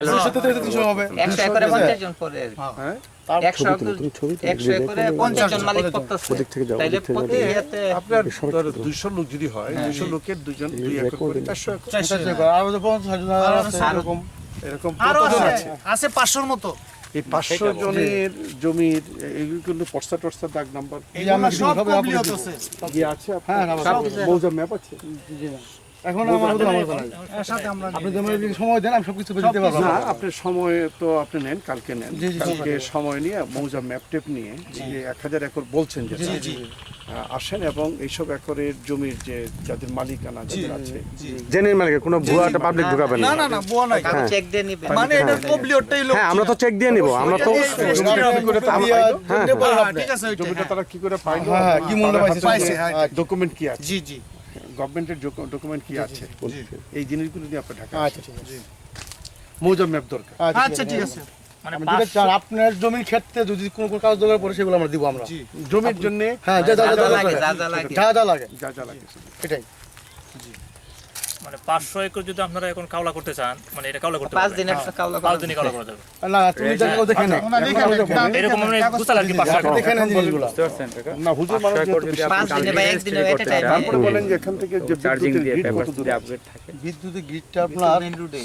100 একরে 50 জন পরে হ্যাঁ 100 একরে 50 জন মালিক করতেছে তাইলে প্রতি ইয়াতে আপনার 200 লোক যদি হয় 200 লোকের দুজন 2 একর করে 400 একর আর 50 জন এরকম এরকম কতজন আছে আছে 500 এর মতো এই 500 জনের জমির এইগুলো পর্সা দাগ নাম্বার এই আমরা সব কমপ্লিট হচ্ছে কি আছে হ্যাঁ মৌজা ম্যাপ আছে এখন আমাদের এর সাথে আমরা আপনি যদি সময় দেন আমি সবকিছু দিতে পারবো না আপনি সময় তো আপনি নেন কালকে নেন কালকে সময় নিয়ে মৌজা ম্যাপ টেপ নিয়ে যে 1000 একর বলছেন যে আসেন এবং এইসব একরের জমির যে যাদের মালিকানা যাদের আছে জেনের মালিক কোনো ভুয়াটা পাবলিক ঢুকাবেন না না না ভুয়া নাই চেক দিয়ে নিবে মানে এটা কমপ্লিটটাই লোক হ্যাঁ আমরা তো চেক দিয়ে নিব আমরা তো ঠিক আছে জমিটা তারা কি করে পাইলো হ্যাঁ কি মূল্য পাইছে ডকুমেন্ট কি আছে জি জি গভর্নমেন্টের ডকুমেন্ট কি আছে এই জিনিসগুলো নিয়ে আপনি ঢাকা আচ্ছা ঠিক আছে মৌজা ম্যাপ দরকার আচ্ছা ঠিক আছে মানে আপনার জমির ক্ষেত্রে যদি কোনো কাজ দরকার পড়ে সেগুলো আমরা দিব আমরা জমির জন্য হ্যাঁ যা লাগে যা লাগে এটাই মানে 500 একর যদি আপনারা এখন কাওলা করতে চান মানে এটা কাওলা করতে 5 দিনের কাওলা 5 দিনই কাওলা করা যাবে না তুমি জায়গা দেখে নাও এরকম মানে বুঝতে লাগবে 500 একর দেখে নাও জিনিসগুলো না হুজুর মানুষ 5 দিনে বা একদিনে এটা টাইম তারপরে বলেন যে এখান থেকে যে চার্জিং দিয়ে আপগ্রেড থাকে বিদ্যুতের গ্রিডটা আপনার মেইন রোডে